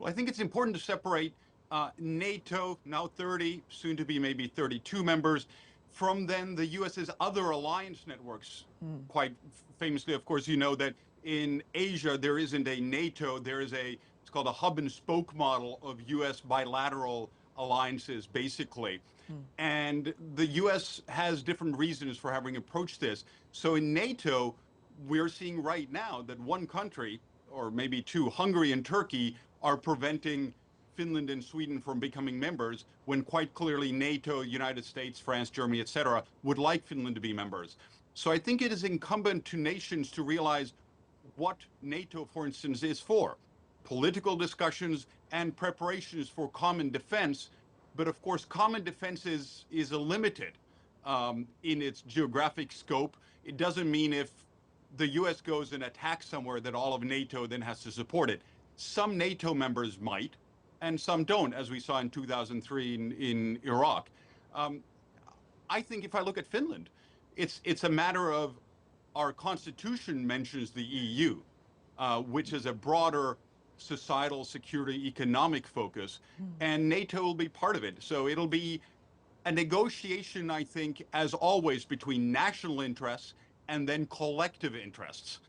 Well, I think it's important to separate NATO, now 30, soon to be maybe 32 members, from then the US's other alliance networks. Quite famously, of course, you know that in Asia, there isn't a NATO, there is it's called a hub and spoke model of US bilateral alliances, basically. And the US has different reasons for having approached this. So in NATO, we're seeing right now that one country, or maybe two, Hungary and Turkey, are preventing Finland and Sweden from becoming members when quite clearly NATO, United States, France, Germany, etc., would like Finland to be members. So I think it is incumbent to nations to realize what NATO, for instance, is for political discussions and preparations for common defense. But of course, common defense is a limited in its geographic scope. It doesn't mean if the US goes and attacks somewhere that all of NATO then has to support it. Some NATO members might, and some don't, as we saw in 2003 in Iraq. Um, I think if I look at Finland, it's a matter of our constitution mentions the EU, which is a broader societal security economic focus, and NATO will be part of it. So it'll be a negotiation, I think, as always, between national interests and then collective interests.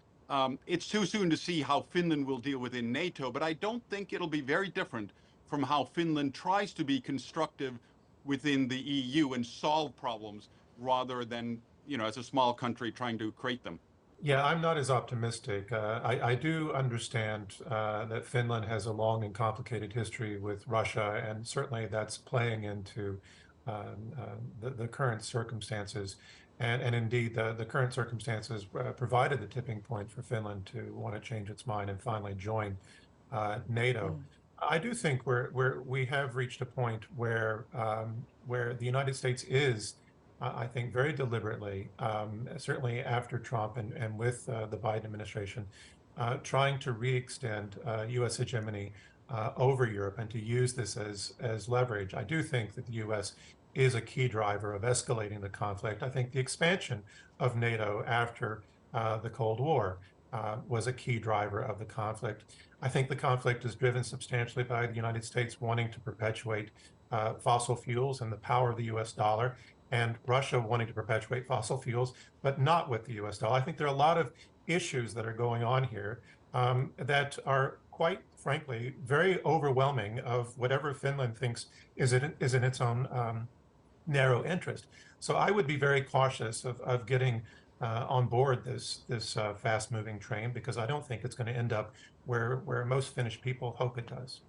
It's too soon to see how Finland will deal within NATO, but I don't think it'll be very different from how Finland tries to be constructive within the EU and solve problems rather than, as a small country trying to create them. Yeah, I'm not as optimistic. I do understand that Finland has a long and complicated history with Russia, and certainly that's playing into the current circumstances. And indeed, the current circumstances provided the tipping point for Finland to want to change its mind and finally join NATO. I do think we have reached a point where the United States is, I think, very deliberately, certainly after Trump and with the Biden administration, trying to re-extend U.S. hegemony over Europe and to use this as leverage. I do think that the U.S. is a key driver of escalating the conflict. I think the expansion of NATO after the Cold War was a key driver of the conflict. I think the conflict is driven substantially by the United States wanting to perpetuate fossil fuels and the power of the U.S. dollar, and Russia wanting to perpetuate fossil fuels, but not with the U.S. dollar. I think there are a lot of issues that are going on here that are quite frankly very overwhelming of whatever Finland thinks is in its own narrow interest. So I would be very cautious of getting on board this fast-moving train, because I don't think it's going to end up where most Finnish people hope it does.